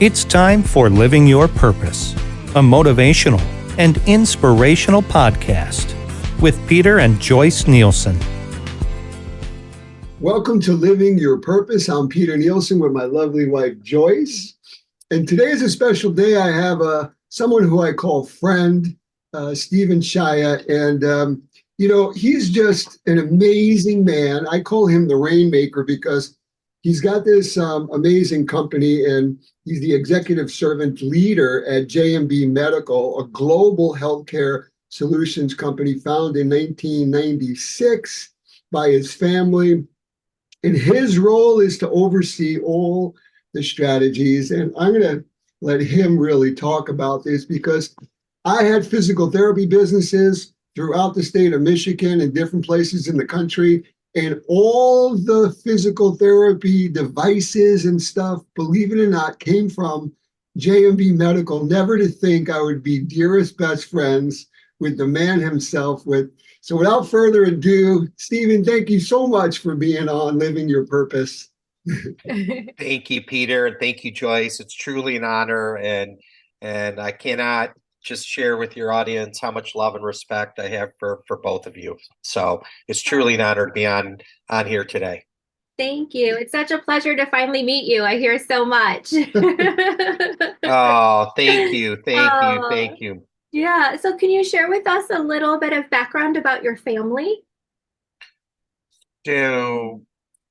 It's time for Living Your Purpose, a motivational and inspirational podcast with Peter and Joyce Nielsen. Welcome to Living Your Purpose. I'm Peter Nielsen with my lovely wife, Joyce. And today is a special day. I have someone who I call friend, Stephen Shaya. And, he's just an amazing man. I call him the Rainmaker because he's got this amazing company, and he's the executive servant leader at J&B Medical, a global healthcare solutions company founded in 1996 by his family. And his role is to oversee all the strategies. And I'm going to let him really talk about this because I had physical therapy businesses throughout the state of Michigan and different places in the country. And all the physical therapy devices and stuff, believe it or not, came from J&B Medical. Never to think I would be dearest best friends with the man himself. So without further ado, Stephen, thank you so much for being on Living Your Purpose. Thank you, Peter, and thank you, Joyce. It's truly an honor, and I cannot just share with your audience how much love and respect I have for both of you. So it's truly an honor to be on here today. Thank you. It's such a pleasure to finally meet you. I hear so much. Oh, thank you. Thank you. Yeah. So can you share with us a little bit of background about your family? So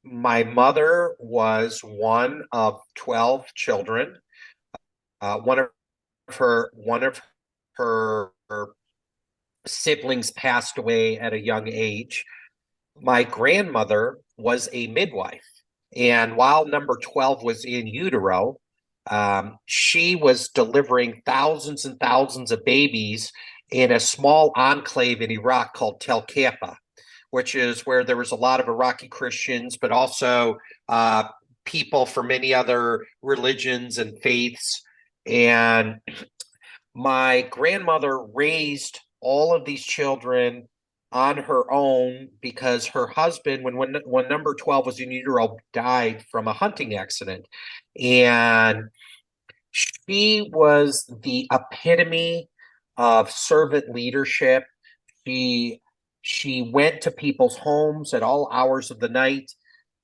my mother was one of 12 children. One of her siblings passed away at a young age. My grandmother was a midwife, and while number 12 was in utero, she was delivering thousands and thousands of babies in a small enclave in Iraq called Tel Kappa, which is where there was a lot of Iraqi Christians, but also people from many other religions and faiths. And my grandmother raised all of these children on her own because her husband, when number 12 was in utero, died from a hunting accident. And she was the epitome of servant leadership. She went to people's homes at all hours of the night.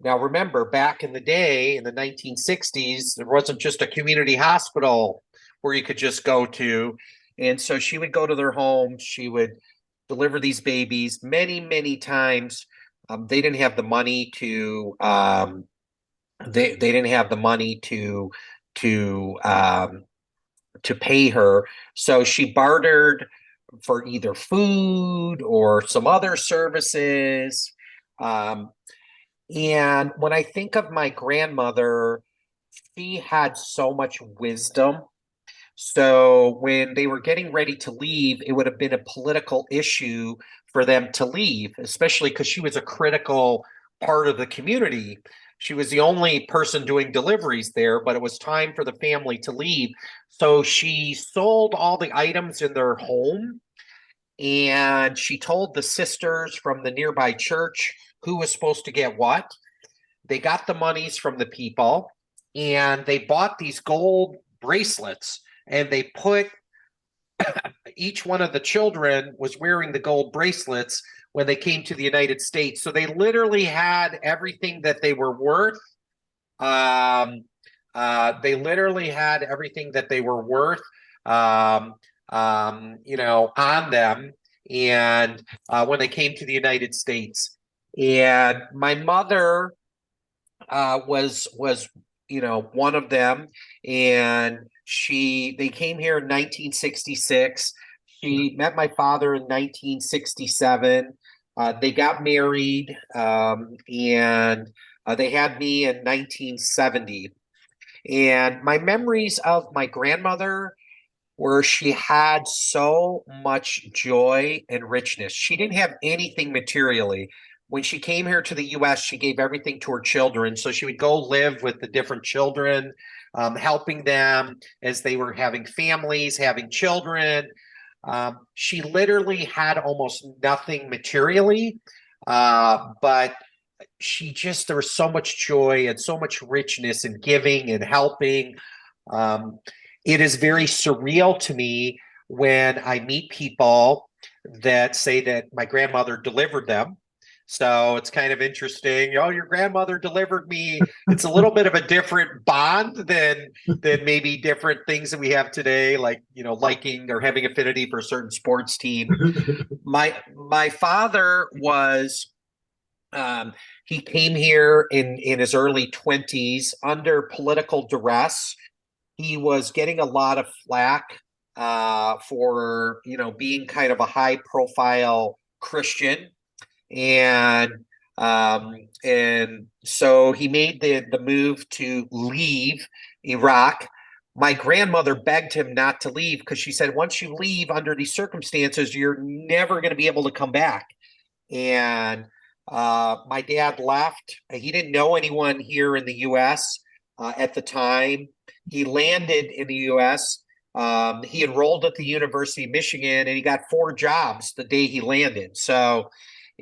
Now, remember, back in the day, in the 1960s, there wasn't just a community hospital where you could just go to. And so she would go to their homes. She would deliver these babies many, many times. They didn't have the money to they didn't have the money to pay her. So she bartered for either food or some other services. And when I think of my grandmother, she had so much wisdom. So when they were getting ready to leave, it would have been a political issue for them to leave, especially because she was a critical part of the community. She was the only person doing deliveries there, but it was time for the family to leave. So she sold all the items in their home, and she told the sisters from the nearby church who was supposed to get what. They got the monies from the people, and they bought these gold bracelets, and they put each one of the children was wearing the gold bracelets when they came to the United States. So they literally had everything that they were worth. On them. And when they came to the United States, and my mother was one of them, and they came here in 1966. She met my father in 1967. They got married, and they had me in 1970. And my memories of my grandmother were she had so much joy and richness. She didn't have anything materially. When she came here to the U.S., she gave everything to her children. So she would go live with the different children, helping them as they were having families, having children. She literally had almost nothing materially, but there was so much joy and so much richness in giving and helping. It is very surreal to me when I meet people that say that my grandmother delivered them. So it's kind of interesting. Oh, your grandmother delivered me. It's a little bit of a different bond than maybe different things that we have today, like, liking or having affinity for a certain sports team. My father was he came here in his early 20s under political duress. He was getting a lot of flack for being kind of a high profile Christian, and so he made the move to leave Iraq. My grandmother begged him not to leave because she said, once you leave under these circumstances, you're never going to be able to come back. And my dad left. He didn't know anyone here in the U.S. At the time. He landed in the U.S. He enrolled at the University of Michigan, and he got 4 jobs the day he landed. So,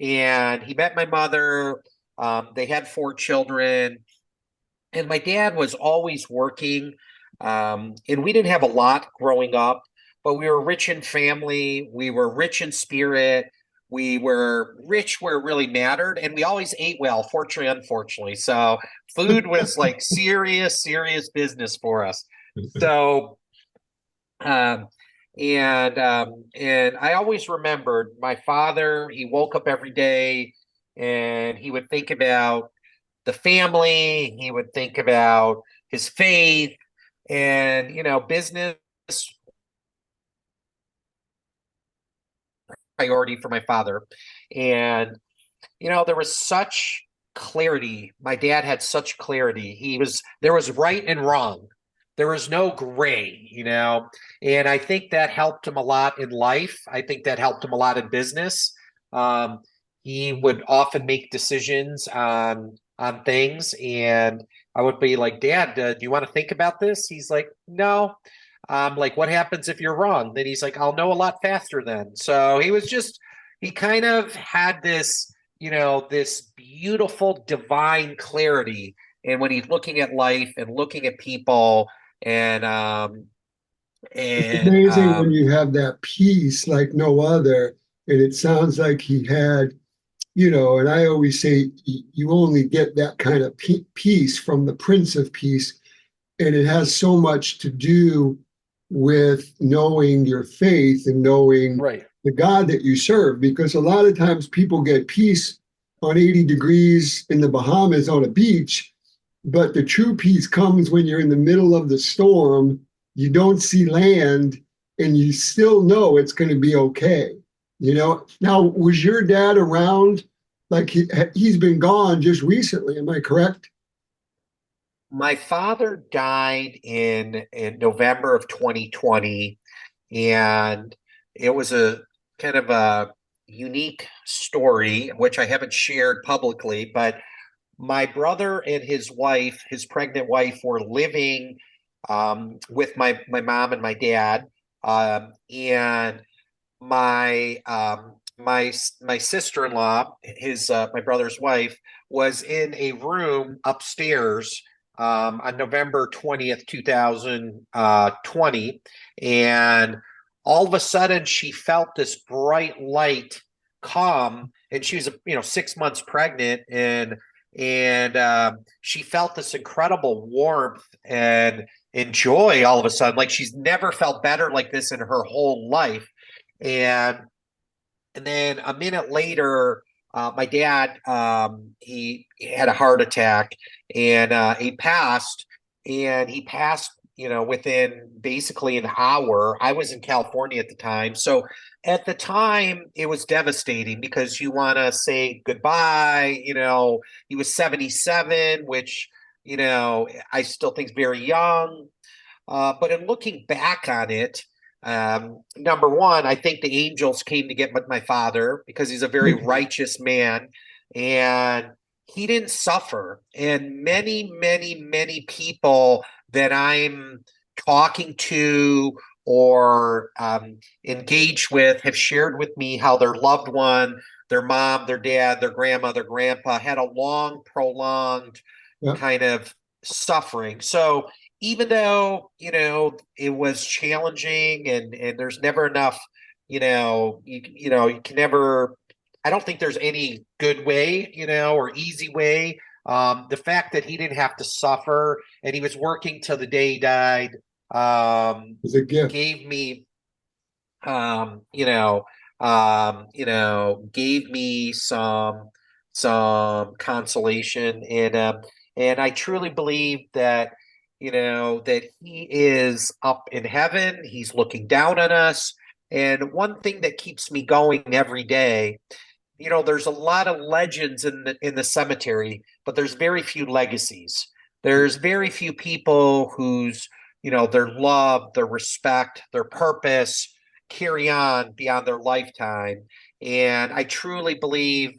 and he met my mother. They had 4 children, and my dad was always working. And we didn't have a lot growing up, but we were rich in family. We were rich in spirit. We were rich where it really mattered, and we always ate well, fortunately, unfortunately. So food was like serious business for us. So, and I always remembered my father. He woke up every day, and he would think about the family. He would think about his faith, and business priority for my father. And there was such clarity. My dad had such clarity. There was right and wrong. There was no gray, and I think that helped him a lot in life. I think that helped him a lot in business. He would often make decisions on things, and I would be like, Dad, do you want to think about this? He's like, no. Like, what happens if you're wrong? Then he's like, I'll know a lot faster then. So he kind of had this, this beautiful divine clarity. And when he's looking at life and looking at people, and It's amazing when you have that peace like no other. And it sounds like he had, and I always say you only get that kind of peace from the Prince of Peace. And it has so much to do with knowing your faith and knowing the God that you serve. Because a lot of times people get peace on 80 degrees in the Bahamas on a beach, but the true peace comes when you're in the middle of the storm, you don't see land, and you still know it's going to be okay. Now, was your dad around? Like he's been gone just recently, am I correct? My father died in November of 2020, and it was a kind of a unique story, which I haven't shared publicly, but my brother and his wife, his pregnant wife, were living with my mom and my dad, and my sister-in-law, my brother's wife, was in a room upstairs on November 20th, 2020. And all of a sudden she felt this bright light come, and she was 6 months pregnant, and she felt this incredible warmth and joy all of a sudden, like she's never felt better like this in her whole life. And then a minute later, my dad, he had a heart attack, and he passed, within basically an hour. I was in California at the time. So at the time, it was devastating because you want to say goodbye. He was 77, which, I still think is very young. But in looking back on it, number one, I think the angels came to get my father because he's a very righteous man, and he didn't suffer. And many, many, many people that I'm talking to or engaged with have shared with me how their loved one, their mom, their dad, their grandma, their grandpa had a long, prolonged kind of suffering. So even though, it was challenging and there's never enough, you can never, I don't think there's any good way, or easy way. The fact that he didn't have to suffer and he was working till the day he died, It's a gift. gave me, gave me some consolation, and I truly believe that that he is up in heaven. He's looking down on us, and one thing that keeps me going every day. There's a lot of legends in the cemetery, but there's very few legacies. There's very few people whose, their love, their respect, their purpose carry on beyond their lifetime. And I truly believe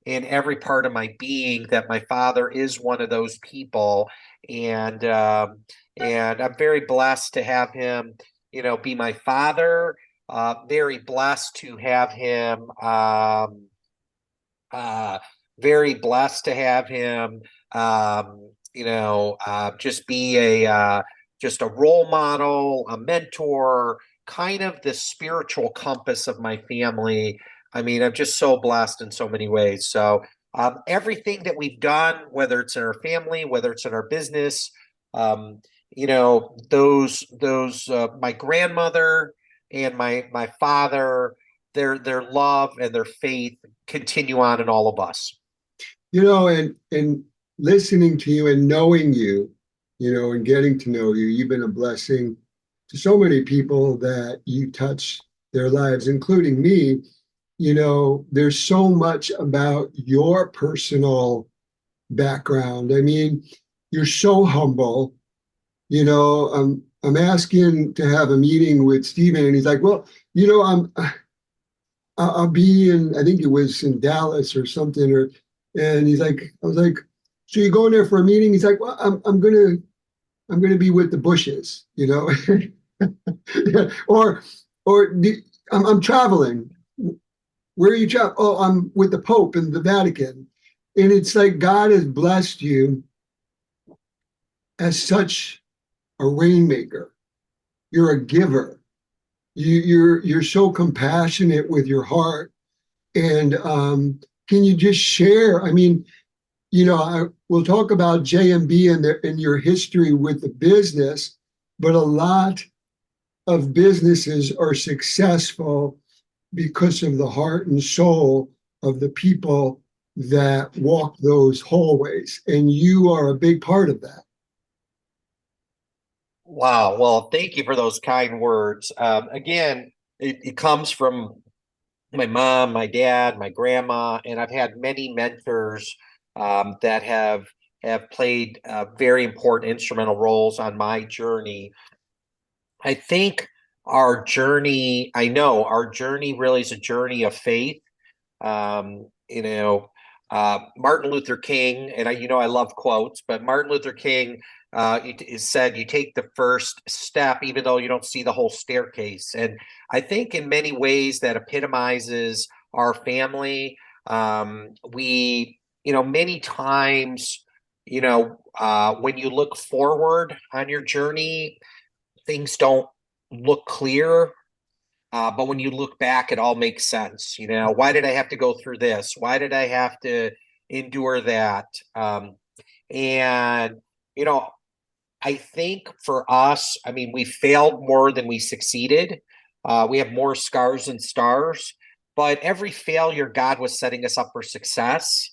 in every part of my being that my father is one of those people. And and I'm very blessed to have him, be my father. Very blessed to have him. Uh, Very blessed to have him, just be just a role model, a mentor, kind of the spiritual compass of my family. I mean, I'm just so blessed in so many ways. So everything that we've done, whether it's in our family, whether it's in our business, those my grandmother and my father, their love and their faith continue on in all of us. And listening to you and knowing you, and getting to know you, you've been a blessing to so many people that you touch their lives, including me. There's so much about your personal background. I mean, you're so humble. I'm asking to have a meeting with Stephen, and he's like, well, I'll be in, I think it was in Dallas or something, and he's like, I was like, so you're going there for a meeting? He's like, well, I'm gonna be with the Bushes, I'm traveling. Where are you traveling? Oh, I'm with the Pope in the Vatican. And it's like God has blessed you as such a rainmaker. You're a giver. You're so compassionate with your heart. And can you just share? I mean, we'll talk about J&B and your history with the business, but a lot of businesses are successful because of the heart and soul of the people that walk those hallways. And you are a big part of that. Wow. Well, thank you for those kind words. Again, it comes from my mom, my dad, my grandma, and I've had many mentors that have played very important instrumental roles on my journey. I think I know our journey really is a journey of faith. Um, you know, Martin Luther King, and I love quotes, but Martin Luther King it said, "You take the first step, even though you don't see the whole staircase." And I think in many ways that epitomizes our family. Many times, when you look forward on your journey, things don't look clear. But when you look back, it all makes sense. Why did I have to go through this? Why did I have to endure that? And, I think for us, I mean, we failed more than we succeeded. We have more scars than stars, but every failure, God was setting us up for success.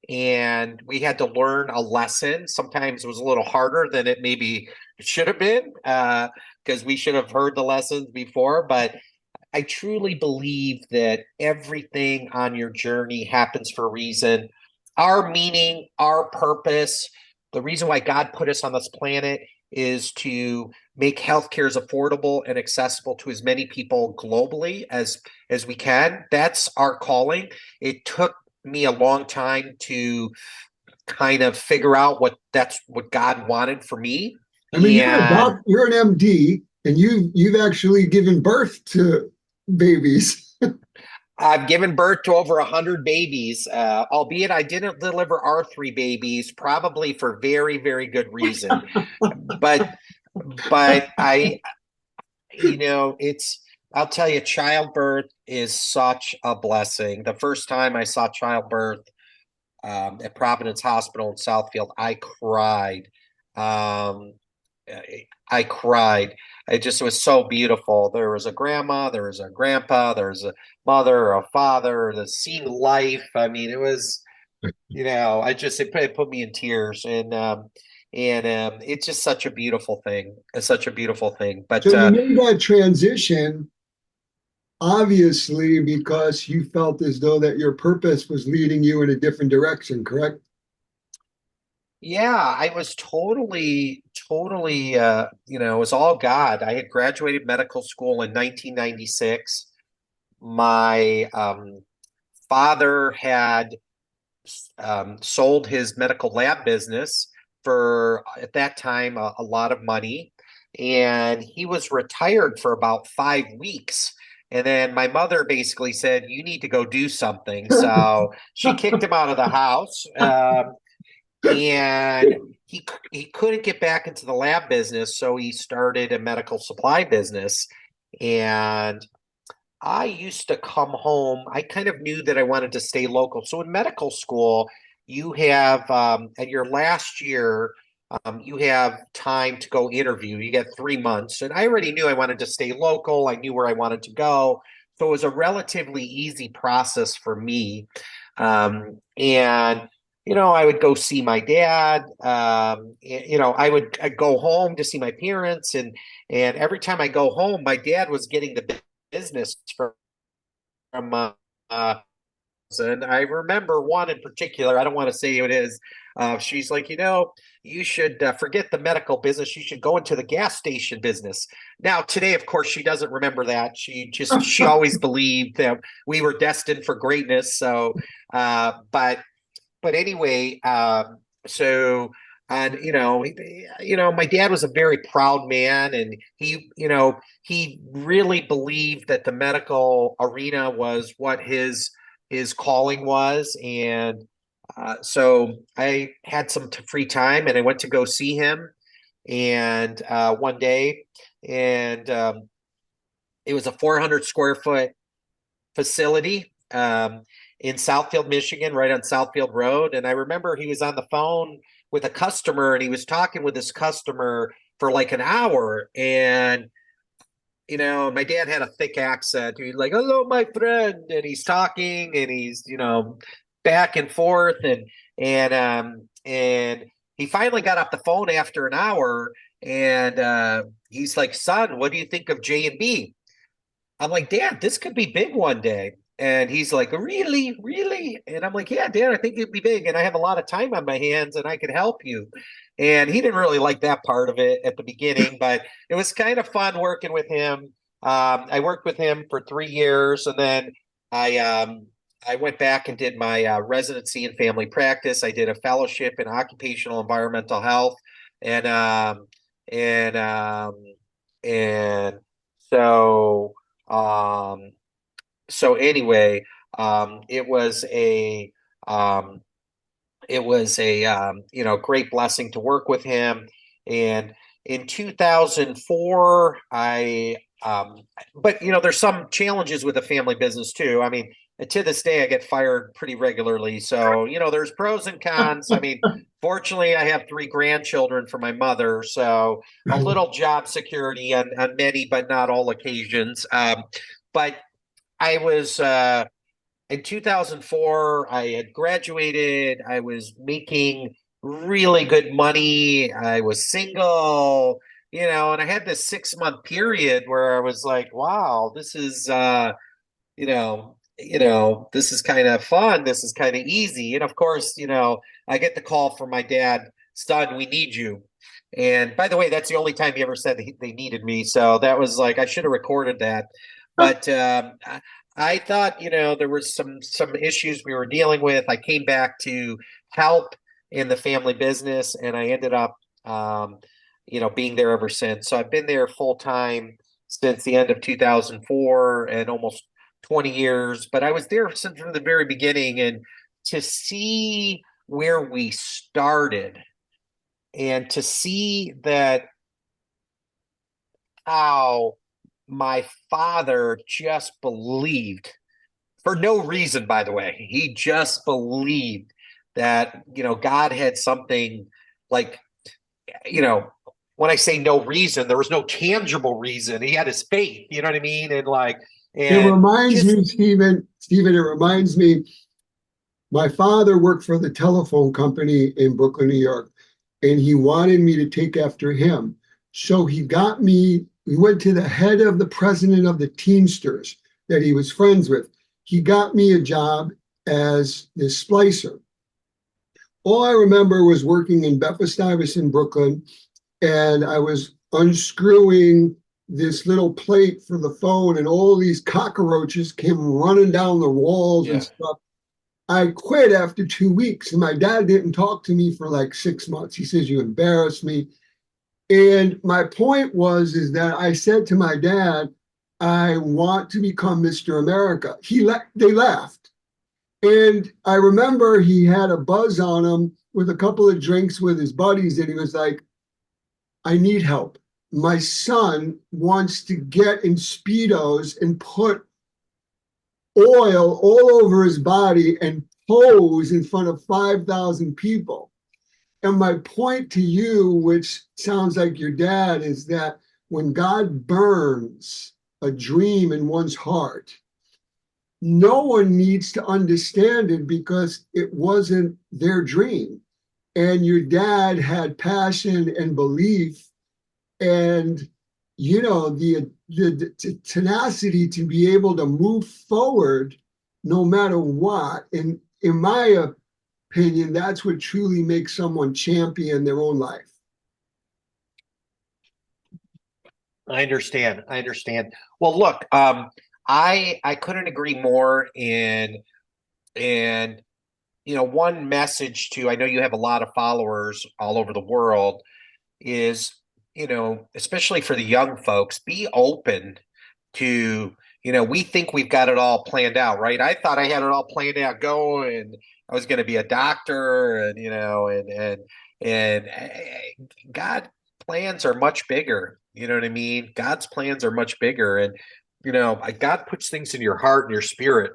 And we had to learn a lesson. Sometimes it was a little harder than it maybe should have been, because we should have heard the lessons before. But I truly believe that everything on your journey happens for a reason. Our meaning, our purpose, the reason why God put us on this planet is to make healthcare as affordable and accessible to as many people globally as we can. That's our calling. It took me a long time to kind of figure out that's what God wanted for me. I mean, And you're an MD, and you've actually given birth to babies. I've given birth to over 100 babies, albeit I didn't deliver our three babies, probably for very, very good reason. But but I'll tell you, childbirth is such a blessing. The first time I saw childbirth at Providence Hospital in Southfield, I cried. Um, I cried. It was so beautiful. There was a grandma, there was a grandpa, there was a mother, a father, the seeing life. I mean, it was, it put me in tears, and it's just such a beautiful thing. It's such a beautiful thing. But So you made that transition, obviously, because you felt as though that your purpose was leading you in a different direction, correct? yeah, I was totally, it was all God. I had graduated medical school in 1996. My father had sold his medical lab business for, at that time, a lot of money. And he was retired for about 5 weeks. And then my mother basically said, "You need to go do something." So she kicked him out of the house. And he couldn't get back into the lab business, so he started a medical supply business. And I used to come home. I kind of knew that I wanted to stay local. So in medical school, you have at your last year, you have time to go interview. You get 3 months, and I already knew I wanted to stay local. I knew where I wanted to go, so it was a relatively easy process for me. And I would go see my dad. I'd go home to see my parents, and every time I go home, my dad was getting the business from and I remember one in particular. I don't want to say who it is. She's like, you should forget the medical business. You should go into the gas station business. Now, today, of course, she doesn't remember that. She always believed that we were destined for greatness. So, but anyway, so and my dad was a very proud man, and he really believed that the medical arena was what his calling was. And so I had some free time, and I went to go see him. And one day, and it was a 400 square foot facility in Southfield, Michigan, right on Southfield Road. And I remember he was on the phone with a customer, and he was talking with this customer for like an hour. And my dad had a thick accent. He's like, "Hello, my friend," and he's talking, and he's back and forth, and he finally got off the phone after an hour, and he's like, "Son, what do you think of J&B?" I'm like, "Dad, this could be big one day." And he's like, "Really? Really?" And I'm like, "Yeah, Dad, I think it'd be big. And I have a lot of time on my hands, and I could help you." And he didn't really like that part of it at the beginning, but it was kind of fun working with him. I worked with him for 3 years, and then I went back and did my residency in family practice. I did a fellowship in occupational environmental health, and and um, and so. Um, so anyway, it was um, a great blessing to work with him. And in 2004, but there's some challenges with the family business too. I mean, to this day, I get fired pretty regularly. So there's pros and cons. I mean, fortunately, I have 3 grandchildren for my mother, so a little job security on many, but not all occasions. But I was in 2004, I had graduated. I was making really good money. I was single, and I had this 6 month period where I was like, wow, this is this is kind of fun. This is kind of easy. And of course, I get the call from my dad, "Son, we need you." And by the way, that's the only time he ever said they needed me. So that was like, I should have recorded that. But I thought, there was some issues we were dealing with. I came back to help in the family business, and I ended up, being there ever since. So I've been there full time since the end of 2004, and almost 20 years. But I was there since from the very beginning, and to see where we started, and to see that how my father just believed, for no reason, by the way. He just believed that, God had something like, when I say no reason, there was no tangible reason. He had his faith, you know what I mean? It reminds just, me, Stephen, it reminds me, my father worked for the telephone company in Brooklyn, New York, and he wanted me to take after him. So he went to the head of the president of the Teamsters that he was friends with. He got me a job as this splicer. All I remember was working in Bedford-Stuyvesant, Brooklyn, and I was unscrewing this little plate for the phone, and all these cockroaches came running down the walls and stuff. I quit after 2 weeks, and my dad didn't talk to me for like 6 months. He says, "You embarrassed me." And my point is that I said to my dad, "I want to become Mr. America." They laughed. And I remember he had a buzz on him with a couple of drinks with his buddies, and he was like, "I need help. My son wants to get in Speedos and put oil all over his body and pose in front of 5,000 people." And my point to you, which sounds like your dad, is that when God burns a dream in one's heart, no one needs to understand it because it wasn't their dream. And your dad had passion and belief and the tenacity to be able to move forward no matter what. And in my opinion, that's what truly makes someone champion their own life. I understand. Well, look, I couldn't agree more. And one message I know you have a lot of followers all over the world is, especially for the young folks, be open to, we think we've got it all planned out, right? I thought I had it all planned out going. I was going to be a doctor, and God plans are much bigger. You know what I mean? God's plans are much bigger, and God puts things in your heart and your spirit,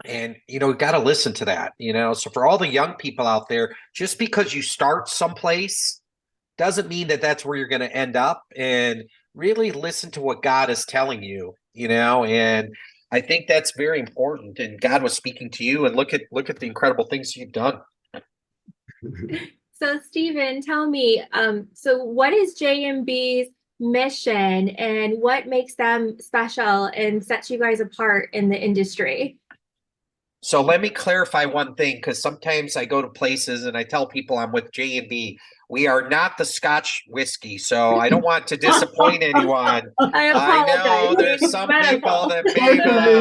and you got to listen to that. So for all the young people out there, just because you start someplace doesn't mean that that's where you're going to end up. And really listen to what God is telling you. And I think that's very important. And God was speaking to you, and look at the incredible things you've done. So Stephen, tell me, so what is J&B's mission and what makes them special and sets you guys apart in the industry? So let me clarify one thing, because sometimes I go to places and I tell people I'm with J&B. We are not the Scotch whiskey, so I don't want to disappoint anyone. I apologize. I know there's some people that may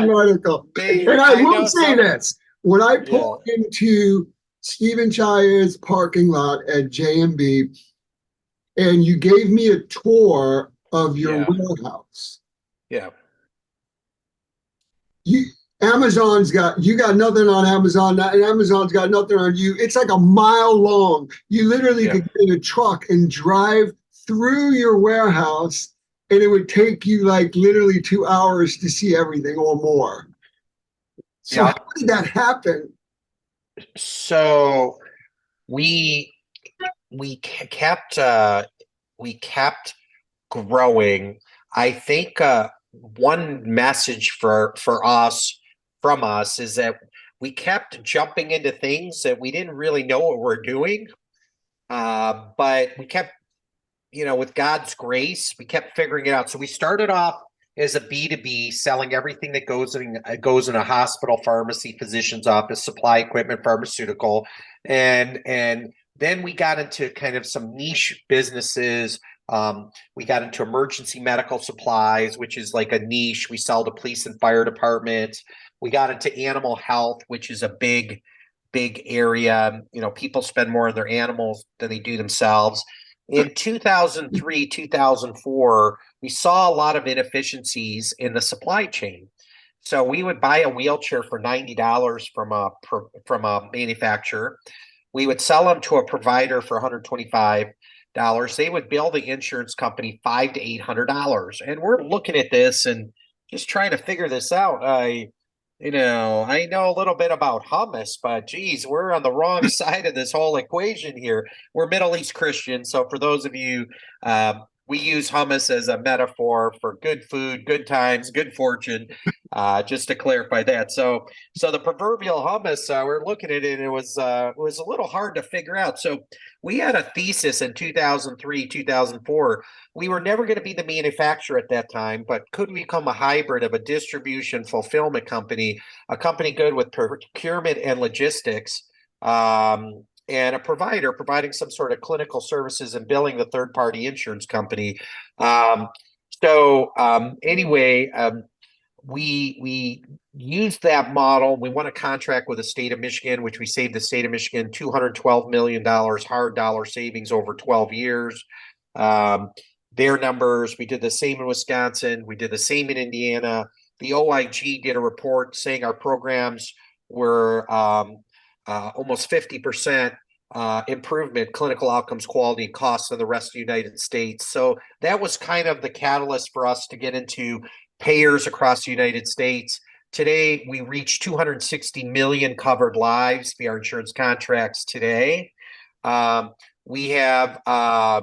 medical. And I will say this. When I pulled into Stephen Shaya's parking lot at J&B, and you gave me a tour of your warehouse. Yeah. You got nothing on Amazon, and Amazon's got nothing on you. It's like a mile long. You literally could get in a truck and drive through your warehouse, and it would take you like literally 2 hours to see everything or more. So how did that happen? So we kept growing. I think one message from us is that we kept jumping into things that we didn't really know what we're doing, but we kept, with God's grace, we kept figuring it out. So we started off as a B2B, selling everything that goes in a hospital, pharmacy, physician's office, supply equipment, pharmaceutical, and then we got into kind of some niche businesses. We got into emergency medical supplies, which is like a niche. We sell to police and fire departments. We got into animal health, which is a big area. People spend more on their animals than they do themselves. In 2003, 2004, we saw a lot of inefficiencies in the supply chain. So we would buy a wheelchair for $90 from a manufacturer. We would sell them to a provider for $125. they would bill the insurance company $500 to $800. And we're looking at this and just trying to figure this out. I know a little bit about hummus, but geez, we're on the wrong side of this whole equation here. We're Middle East Christian. So for those of you, we use hummus as a metaphor for good food, good times, good fortune, just to clarify that. So the proverbial hummus, we're looking at it, and it was a little hard to figure out. So we had a thesis in 2003, 2004. We were never going to be the manufacturer at that time, but could we become a hybrid of a distribution fulfillment company, a company good with procurement and logistics, and a provider providing some sort of clinical services and billing the third-party insurance company. Anyway, we used that model. We won a contract with the state of Michigan, which we saved the state of Michigan $212 million hard dollar savings over 12 years. Their numbers, we did the same in Wisconsin. We did the same in Indiana. The OIG did a report saying our programs were almost 50% improvement, clinical outcomes, quality, and costs in the rest of the United States. So that was kind of the catalyst for us to get into payers across the United States. Today, we reach 260 million covered lives via our insurance contracts today. We have a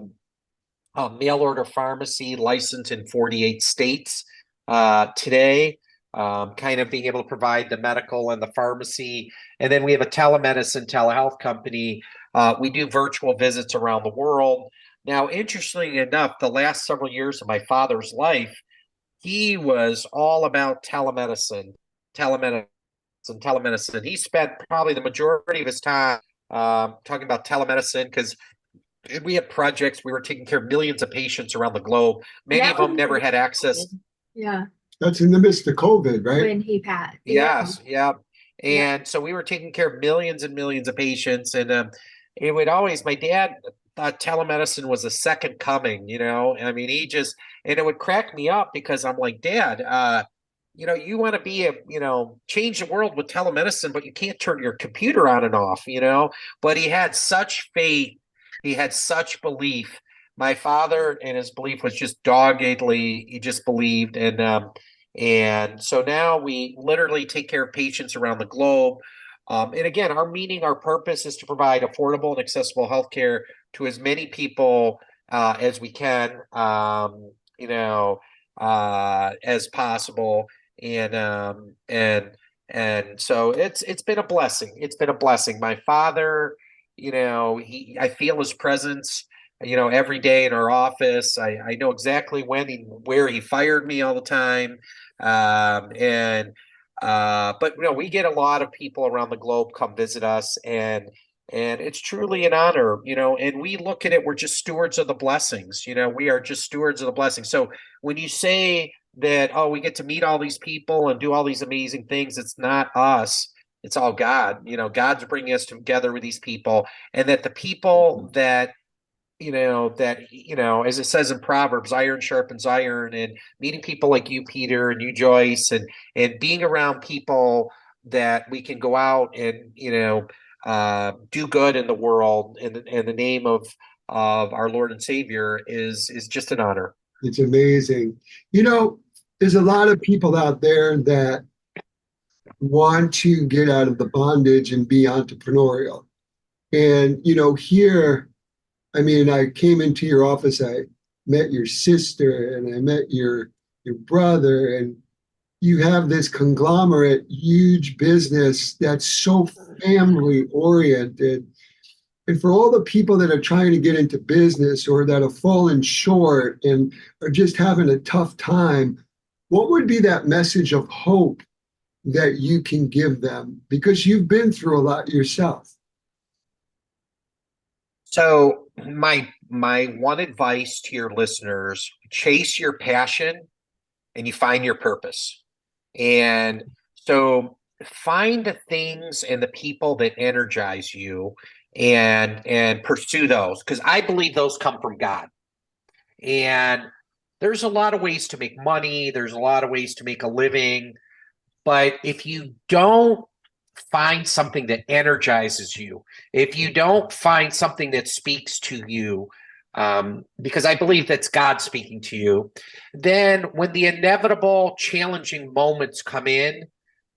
mail order pharmacy license in 48 states today, kind of being able to provide the medical and the pharmacy. And then we have a telemedicine, telehealth company. We do virtual visits around the world. Now, interestingly enough, the last several years of my father's life, he was all about telemedicine. He spent probably the majority of his time talking about telemedicine because we had projects. We were taking care of millions of patients around the globe. Many of them never had access. Yeah. That's in the midst of COVID, right? When he passed. Yes, yeah. And so we were taking care of millions and millions of patients. And it would always, my dad thought telemedicine was a second coming, I mean, and it would crack me up because I'm like, Dad, you want to be change the world with telemedicine, but you can't turn your computer on and off, but he had such faith. He had such belief. My father, and his belief was just doggedly, he just believed. And so now we literally take care of patients around the globe. And again, our purpose is to provide affordable and accessible healthcare to as many people as we can, as possible. And so it's been a blessing. It's been a blessing. My father, I feel his presence, every day in our office. I know exactly where he fired me all the time. But we get a lot of people around the globe come visit us, and it's truly an honor, and we look at it, we're just stewards of the blessings. We are just stewards of the blessings. So when you say that, oh, we get to meet all these people and do all these amazing things, it's not us. It's all God. God's bringing us together with these people, and that the people that as it says in Proverbs, iron sharpens iron, and meeting people like you, Peter, and you, Joyce, and being around people that we can go out and, do good in the world in the name of our Lord and Savior is just an honor. It's amazing. There's a lot of people out there that want to get out of the bondage and be entrepreneurial. And, here, I came into your office, I met your sister, and I met your brother, and you have this conglomerate, huge business that's so family oriented. And for all the people that are trying to get into business or that have fallen short and are just having a tough time, what would be that message of hope that you can give them? Because you've been through a lot yourself. So my one advice to your listeners: chase your passion and you find your purpose. And so find the things and the people that energize you and pursue those, because I believe those come from God. And there's a lot of ways to make money. There's a lot of ways to make a living. But if you don't find something that energizes you, if you don't find something that speaks to you, because I believe that's God speaking to you. Then when the inevitable challenging moments come in,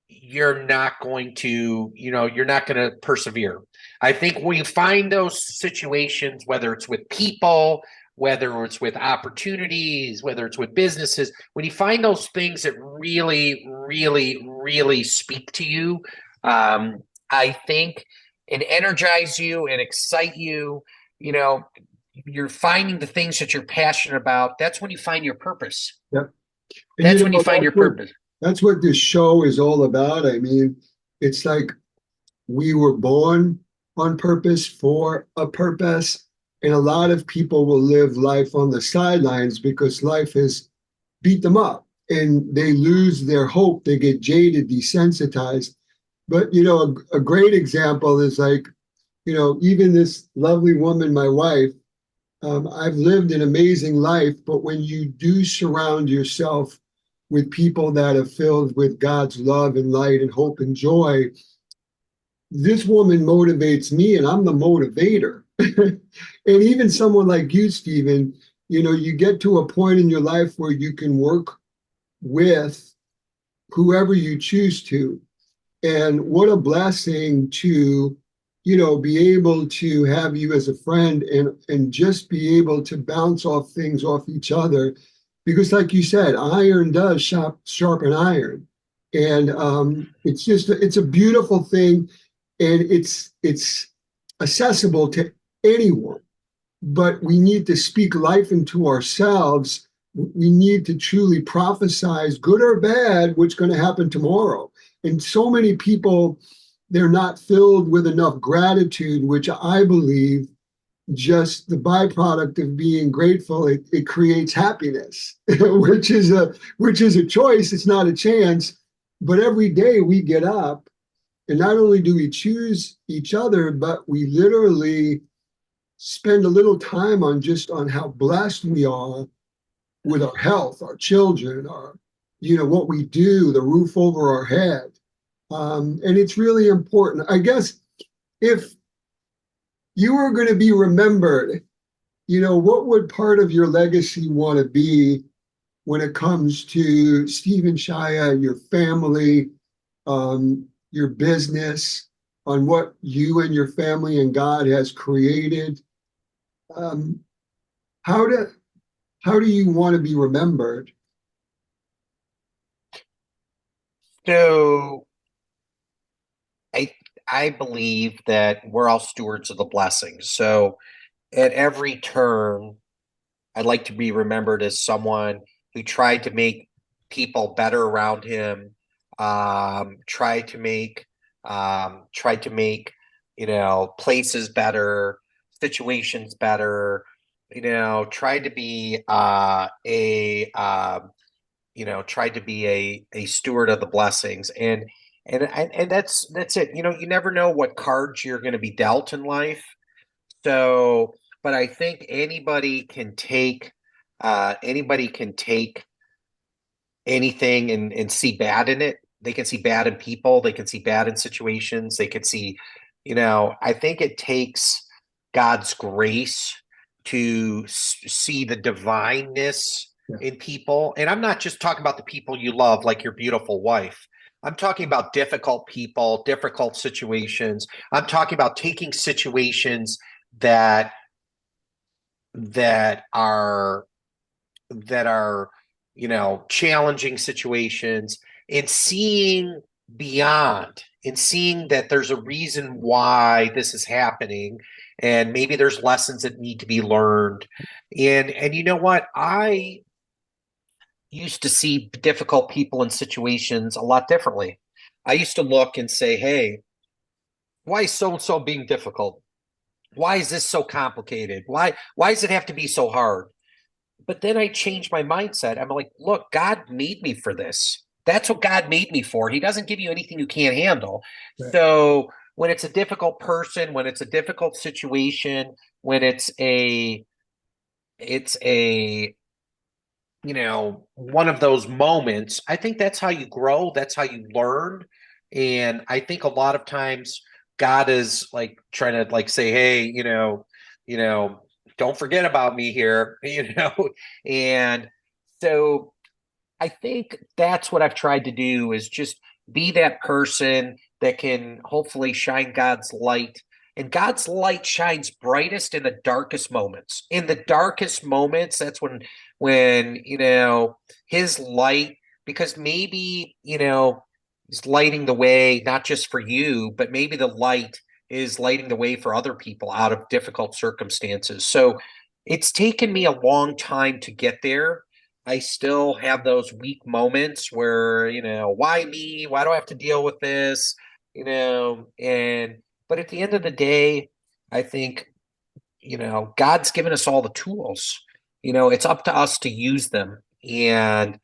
you're not going to, you're not going to persevere. I think when you find those situations, whether it's with people, whether it's with opportunities, whether it's with businesses, when you find those things that really, really, really speak to you, I think, and energize you and excite you, you're finding the things that you're passionate about. That's when you find your purpose. Yep. And That's when you find your purpose. That's what this show is all about. I mean, it's like we were born on purpose for a purpose. And a lot of people will live life on the sidelines because life has beat them up and they lose their hope. They get jaded, desensitized. But, a great example is like, even this lovely woman, my wife, I've lived an amazing life, but when you do surround yourself with people that are filled with God's love and light and hope and joy, this woman motivates me and I'm the motivator. And even someone like you, Stephen, you get to a point in your life where you can work with whoever you choose to. And what a blessing to, be able to have you as a friend and just be able to bounce off things off each other. Because like you said, iron does sharpen iron. And it's a beautiful thing. And it's accessible to anyone. But we need to speak life into ourselves. We need to truly prophesize, good or bad, what's going to happen tomorrow. And so many people, they're not filled with enough gratitude, which I believe just the byproduct of being grateful, it creates happiness, which is a choice. It's not a chance. But every day we get up and not only do we choose each other, but we literally spend a little time on how blessed we are with our health, our children, what we do, the roof over our head. And it's really important. I guess if you were going to be remembered, what would part of your legacy want to be when it comes to Stephen Shaya, your family, your business, on what you and your family and God has created? How do you want to be remembered? So I believe that we're all stewards of the blessings. So at every turn, I'd like to be remembered as someone who tried to make people better around him, tried to make places better, situations better, tried to be a steward of the blessings. And that's it. You never know what cards you're going to be dealt in life. So, but I think anybody can take anything and see bad in it. They can see bad in people. They can see bad in situations. They can see, I think it takes God's grace to see the divineness in people. And I'm not just talking about the people you love, like your beautiful wife. I'm talking about difficult people, difficult situations. I'm talking about taking situations that are challenging situations and seeing beyond and seeing that there's a reason why this is happening, and maybe there's lessons that need to be learned. And you know what? I used to see difficult people in situations a lot differently. I used to look and say, hey, why is so-and-so being difficult? Why is this so complicated? Why does it have to be so hard? But then I changed my mindset. I'm like, look, God made me for this. That's what God made me for. He doesn't give you anything you can't handle. Right. So when it's a difficult person, when it's a difficult situation, when it's a one of those moments, I think that's how you grow. That's how you learn. And I think a lot of times God is like trying to like say, hey, don't forget about me here, and so I think that's what I've tried to do is just be that person that can hopefully shine God's light. And God's light shines brightest in the darkest moments. In the darkest moments, that's when his light, because maybe, he's lighting the way, not just for you, but maybe the light is lighting the way for other people out of difficult circumstances. So it's taken me a long time to get there. I still have those weak moments where, why me? Why do I have to deal with this? But at the end of the day, I think, God's given us all the tools. It's up to us to use them and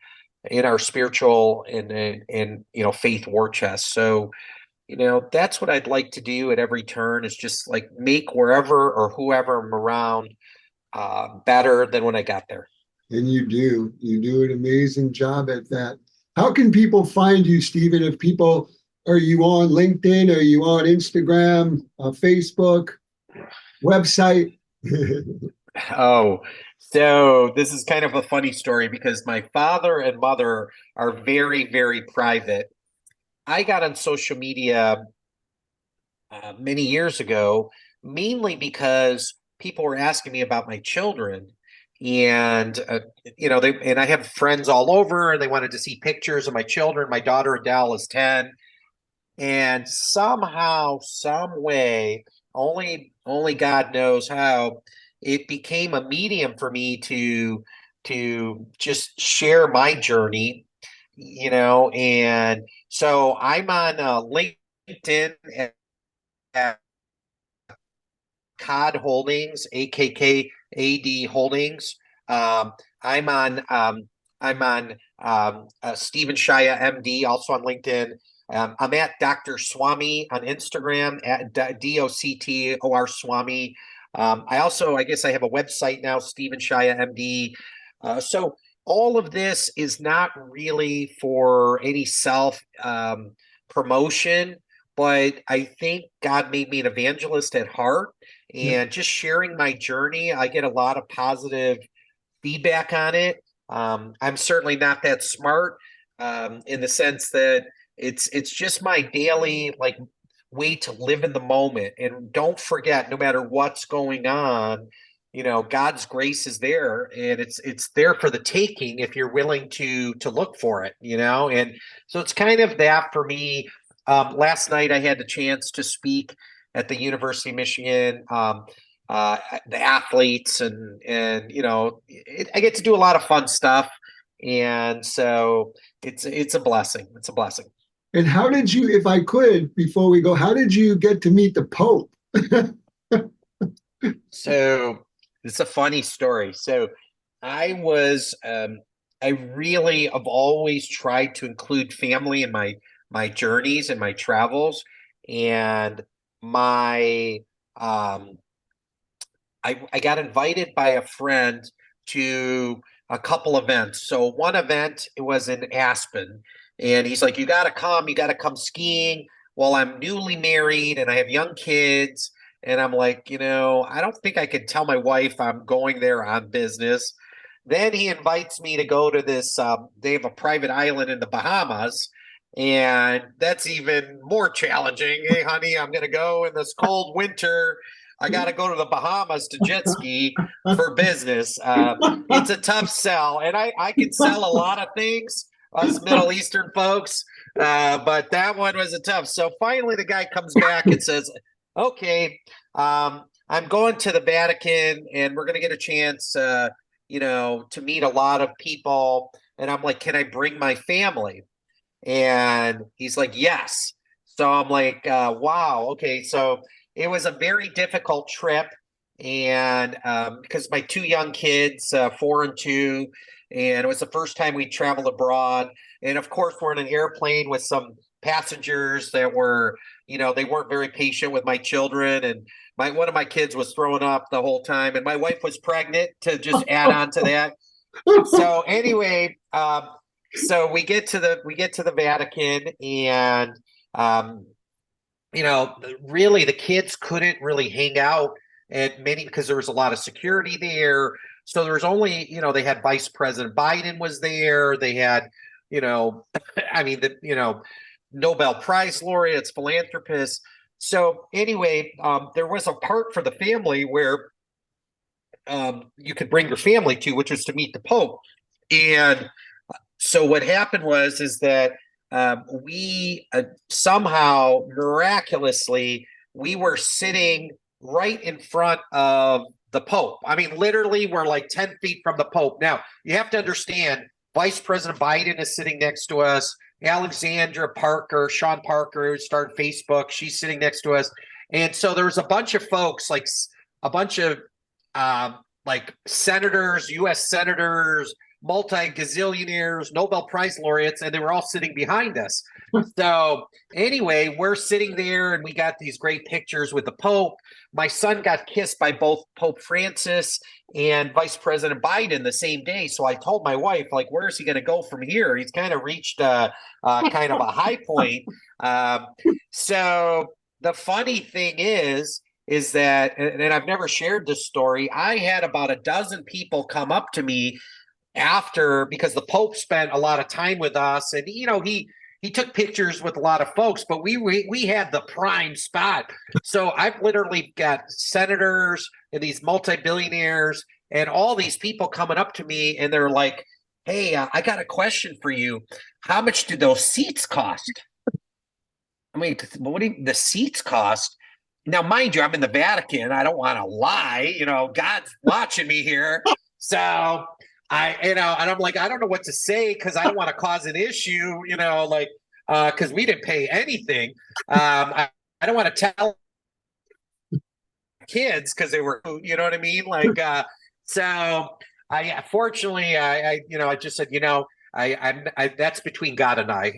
in our spiritual and faith war chest. So, that's what I'd like to do at every turn is just like make wherever or whoever I'm around better than when I got there. And you do an amazing job at that. How can people find you, Stephen? Are you on LinkedIn? Are you on Instagram, Facebook, website? Oh, so this is kind of a funny story because my father and mother are very, very private. I got on social media many years ago, mainly because people were asking me about my children. And and I have friends all over, and they wanted to see pictures of my children. My daughter Adele is 10, and somehow, some way, only God knows how, it became a medium for me to just share my journey, and so I'm on LinkedIn at COD Holdings, AKKAD Holdings. Um, I'm on Stephen Shaya M.D. also on LinkedIn. I'm at Dr. Swami on Instagram at DOCTOR Swami. I guess I have a website now, Stephen Shaya M.D. So all of this is not really for any self promotion, but I think God made me an evangelist at heart. And just sharing my journey, I get a lot of positive feedback on it. I'm certainly not that smart in the sense that it's just my daily way to live in the moment. And don't forget, no matter what's going on, God's grace is there, and it's there for the taking if you're willing to look for it. And so it's kind of that for me. Last night I had the chance to speak at the University of Michigan, the athletes, and I get to do a lot of fun stuff, and so it's a blessing. It's a blessing. And how did you, if I could, before we go, how did you get to meet the Pope? So it's a funny story. So I was I really have always tried to include family in my journeys and my travels, and my I got invited by a friend to a couple events. So one event, it was in Aspen, and he's like, you got to come skiing. Well, I'm newly married and I have young kids, and I'm like, I don't think I could tell my wife I'm going there on business. Then he invites me to go to this, they have a private island in the Bahamas, and that's even more challenging. Hey, honey, I'm going to go in this cold winter. I got to go to the Bahamas to jet ski for business. It's a tough sell, and I can sell a lot of things, us Middle Eastern folks, but that one was a tough. So finally, the guy comes back and says, "Okay, I'm going to the Vatican, and we're going to get a chance, to meet a lot of people." And I'm like, "Can I bring my family?" And he's like, "Yes." So I'm like, wow, okay. So it was a very difficult trip. And because my two young kids, 4 and 2, and it was the first time we traveled abroad. And of course, we're in an airplane with some passengers that were, they weren't very patient with my children. And one of my kids was throwing up the whole time. And my wife was pregnant, to just add on to that. So anyway, so we get to the Vatican, and really the kids couldn't really hang out at many, because there was a lot of security there. So there was only, they had Vice President Biden was there. They had, I mean, Nobel Prize laureates, philanthropists. So anyway, there was a part for the family where you could bring your family to, which was to meet the Pope. And so what happened is that we somehow miraculously, we were sitting right in front of the Pope. I mean, literally, we're like 10 feet from the Pope. Now, you have to understand, Vice President Biden is sitting next to us. Alexandra Parker, Sean Parker, who started Facebook, she's sitting next to us. And so there was a bunch of folks, like a bunch of like senators, U.S. senators, multi-gazillionaires, Nobel Prize laureates, and they were all sitting behind us. So anyway, we're sitting there and we got these great pictures with the Pope. My son got kissed by both Pope Francis and Vice President Biden the same day. So I told my wife, like, where is he going to go from here? He's kind of reached kind of a high point. So the funny thing is that, and I've never shared this story, I had about a dozen people come up to me after, because the Pope spent a lot of time with us, and he took pictures with a lot of folks, but we had the prime spot. So I've literally got senators and these multi-billionaires and all these people coming up to me, and they're like, hey, I got a question for you. How much do those seats cost? I mean, what do the seats cost? Now, mind you, I'm in the Vatican. I don't want to lie. God's watching me here. So and I'm like, I don't know what to say because I don't want to cause an issue, because we didn't pay anything. I don't want to tell kids because they were, you know what I mean? Like, so fortunately, I just said, I that's between God and I,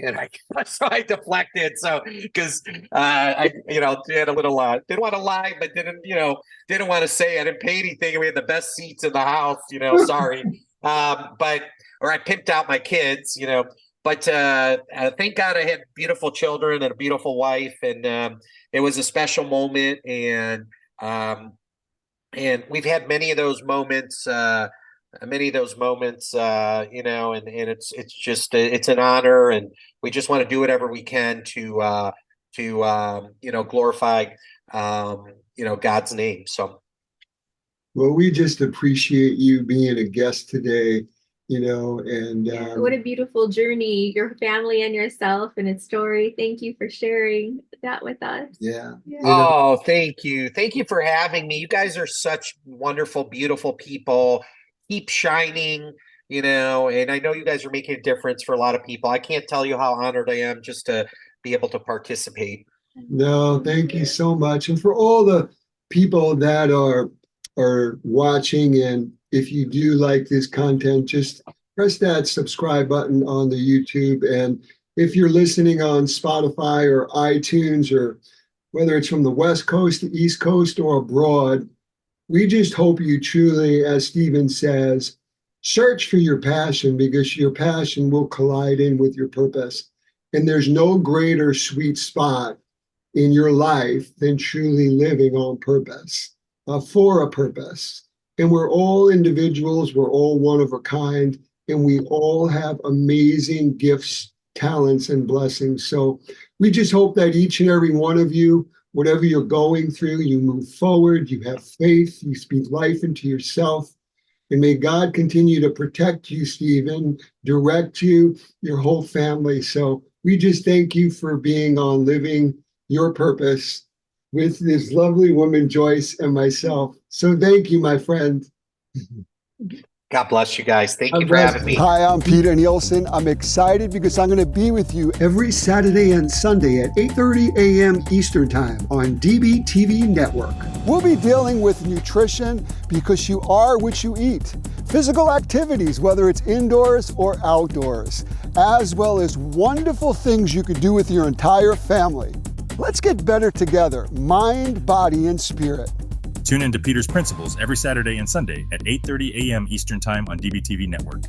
so I deflected. So because I had a little didn't want to lie, but didn't want to say I didn't pay anything. We had the best seats in the house, sorry. Or I pimped out my kids, but thank God I had beautiful children and a beautiful wife, and it was a special moment, and we've had many of those moments, and it's just it's an honor, and we just want to do whatever we can to glorify God's name. So. Well, we just appreciate you being a guest today, and what a beautiful journey, your family and yourself and its story. Thank you for sharing that with us. Yeah. Oh, thank you. Thank you for having me. You guys are such wonderful, beautiful people. Keep shining, and I know you guys are making a difference for a lot of people. I can't tell you how honored I am just to be able to participate. No, thank you so much. And for all the people that are watching, and if you do like this content, just press that subscribe button on the YouTube. And if you're listening on Spotify or iTunes, or whether it's from the West Coast, the East Coast, or abroad, we just hope you truly, as Stephen says, search for your passion, because your passion will collide in with your purpose. And there's no greater sweet spot in your life than truly living on purpose. For a purpose. And we're all individuals, we're all one of a kind, and we all have amazing gifts, talents, and blessings. So we just hope that each and every one of you, whatever you're going through, you move forward, you have faith, you speak life into yourself, and may God continue to protect you, Stephen, direct you, your whole family. So we just thank you for being on Living Your Purpose with this lovely woman, Joyce, and myself. So thank you, my friend. God bless you guys. Thank you for having me. Hi, I'm Peter Nielsen. I'm excited because I'm going to be with you every Saturday and Sunday at 8:30 a.m. Eastern Time on DBTV Network. We'll be dealing with nutrition because you are what you eat. Physical activities, whether it's indoors or outdoors, as well as wonderful things you could do with your entire family. Let's get better together, mind, body, and spirit. Tune in to Peter's Principles every Saturday and Sunday at 8:30 a.m. Eastern Time on DBTV Network.